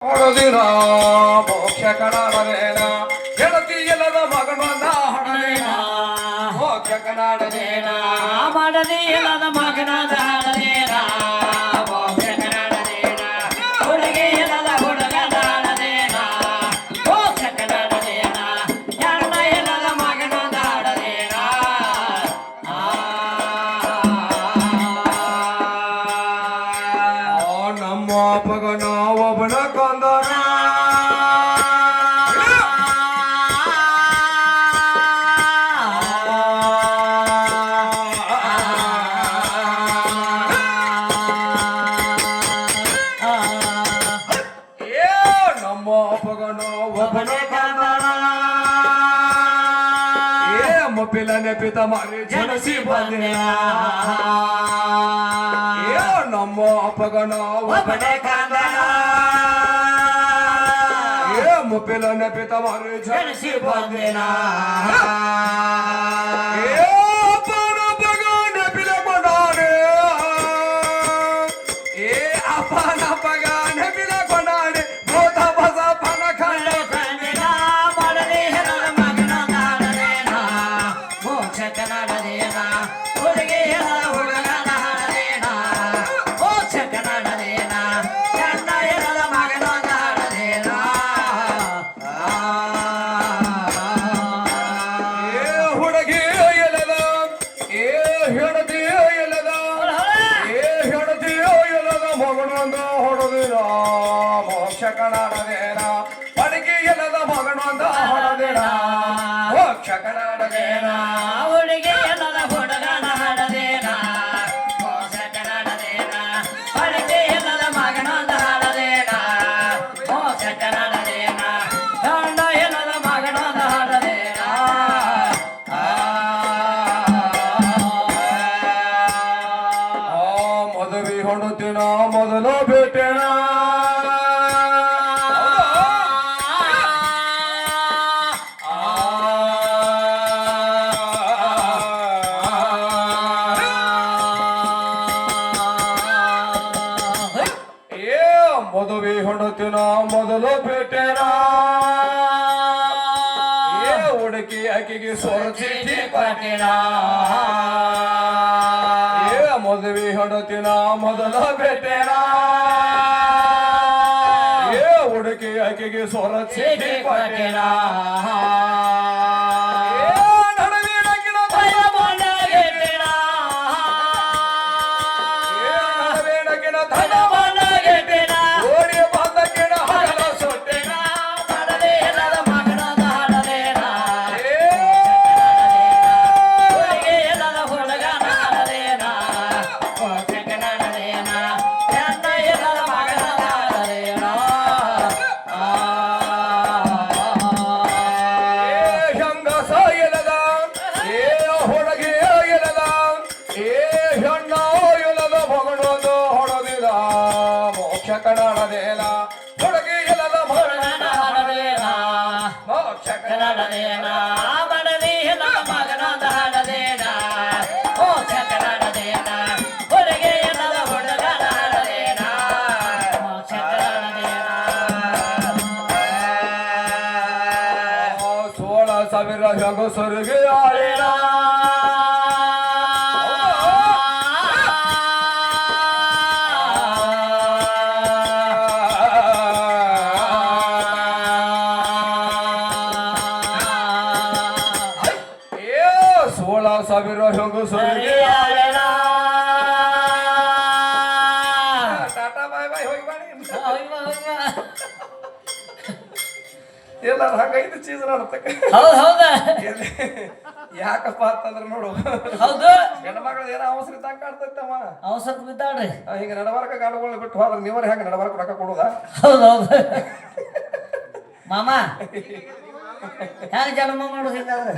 ಹೊಡೆದಿರ ಮೋಕ್ಷ ಕನ್ನಡನೇನ ಗೆಳತಿ ಇಲ್ಲದ ಮಗನೊಂದ ಹೊಡೆದೇನ ಮೋಕ್ಷ ಕನ್ನಡನೇನ ಮಾಡದಿ ಇಲ್ಲದ ಮಗನದ ಹಣದೇನ ಮೋಕ್ಷ ಕನ್ನಡನೇನ ಹುಡುಗಿ ಇಲ್ಲದ ಹುಡುಗನ ಹಣದೇನ ಮೋಕ್ಷ ಕನ್ನಡನೇನ ಹೆಣ್ಣ ಇಲ್ಲದ ಮಗನದ ಹಣದೇನ ನಮ್ಮ ಅಪ್ಪಗನ ಒಬ್ಬನ ಕೊಂದನ ನಮ್ಮ ಅಪ್ಪಗನ ಒಬ್ಬನ ಕೊಂದನ ಮೊಪ್ಪಿಲ ನೆಪಿತ ಮಾರಿ ಜನಸಿ ಬಂದಿನ ನಮ್ಮ ಅಪ್ಪಗನ ಒಬ್ಬನೇ ಕಾಂದನ ಮುಪ್ಪಿಲ ನೆಪಿತ ಮಾರಿ ಜನಸಿ ಬಂದಿನ ಅಪ್ಪನ ಪಗ ನೆಪಿಲ ಕೊಂಡಾರೆ ಅಪ್ಪನ ಪಗ ನೆಪಿಲ ಕೊಂಡಾರೆ ಭೂತ ಬಸ ಪನ ಖಂಡ ಕಂದಿನ ಮಾಡದಿ ಇಲ್ಲದ ಮಗನದ ಹಣದೇನ ಮೋಕ್ಷ ಕನ್ನಡದೇನ ಹುಡುಗಿ ಇಲ್ಲದ ಹುಡುಗನ ಹಣದೇನ ಮೋಕ್ಷ ಕನ್ನಡದೇನ ಹೆಣ್ಣ ಇಲ್ಲದ ಮಗನದ ಹಣದೇನ ಹುಡುಗಿ ಎಲದ ಹೆಣದಿ ಎಲದ ಹೆಣದಿ ಎಲದ ಮಗನೊಂದು ಹೊಡೆದಿರ ಮೋಕ್ಷ ಕನ್ನಡದೇನ ಹುಡುಗಿ ಎಲದ ಮಗನೊಂದು ಹೊಡೆದಿರ ಮೋಕ್ಷ ಕನ್ನಡದೇನ ಹುಡುಗಿ ಇಲ್ಲದ ಹುಡುಗನ ಹಣದೇನ ಮೋಕ್ಷ ಕನ್ನಡದೇನ ಹುಡುಗಿ ಇಲ್ಲದ ಮಗನದ ಹಣದೇನ ಮೋಕ್ಷ ಕನ್ನಡದೇನ ಹೆಣ್ಣ ಇಲ್ಲದ ಮಗನದ ಹಣದೇನ ಮದುವೆ ಹೊಡುತ್ತಿನ ಮೊದಲು ಭೇಟೆನ ಮದುವೆ ಹೊಡುತ್ತಿನ ಮೊದಲು ಭೇಟೆನ ಹುಡುಕಿ ಆಕೆಗೆ ಸ್ವರಚಿತಿ ಕೊಟ್ಟಿನ ಮದುವೆ ಹೊಡುತ್ತಿನ ಮೊದಲ ಭೇಟೆನ ಹುಡುಕಿ ಆಕೆಗೆ ಸ್ವರಚಿತಿ ಕೊಟ್ಟಿನ ಕನ್ನಡದೇನ ಹುಡುಗಿ ಇಲ್ಲದ ಮಗನ ಹಣದೇನ ಮೋಕ್ಷ ಕನ್ನಡದೇನ ಮಾಡದಿ ಇಲ್ಲದ ಮಗನದ ಹಣದೇನ ಮೋಕ್ಷ ಕನ್ನಡದೇನ ಹುಡುಗಿ ಇಲ್ಲದ ಹುಡುಗನ ಹಣದೇನ ಮೋಕ್ಷ ಕನ್ನಡದೇನ 16,000 ಹೆಂಗಸರಿಗೆ ಆಳಿನ ಸಾವಿರ ಹೆಂಗಸರಿಗೆ ಟಾಟಾ ಬಾಯ್ ಬಾಯ್ ಹೋಗಿ ಮಾಡಿ ಎಲ್ಲ ಹಂಗೈದು ಚೀಸ್ ನೋಡ್ತಕ್ಕ ಹೌದು ಹೌದ ಯಾಕಪ್ಪ ಅಂತಂದ್ರ ನೋಡು ಹೌದು ಹೆಣ್ಣು ಮಗಳ ಏನೋ ಅವಸರ ಇದ್ದಂಗ ಕಾಣ್ತೈತಮ್ಮ ಅವಸರ ಬಿದ್ದಾಡ್ರಿ ಹಿಂಗ ನಡಬಾರಕ ಗಾಡುಗಳನ್ನ ಬಿಟ್ಟು ಹೋದ್ರೆ ನೀವರ ಹೆಂಗ ನಡಬಾರಕ ರೊಕ್ಕ ಕೊಡುದ ಹೌದು ಹೌದು ಮಾಮ ಹೆಂಗ ಜನ್ಮ ಮಾಡೋದು ಹಿಂಗಾದ್ರೆ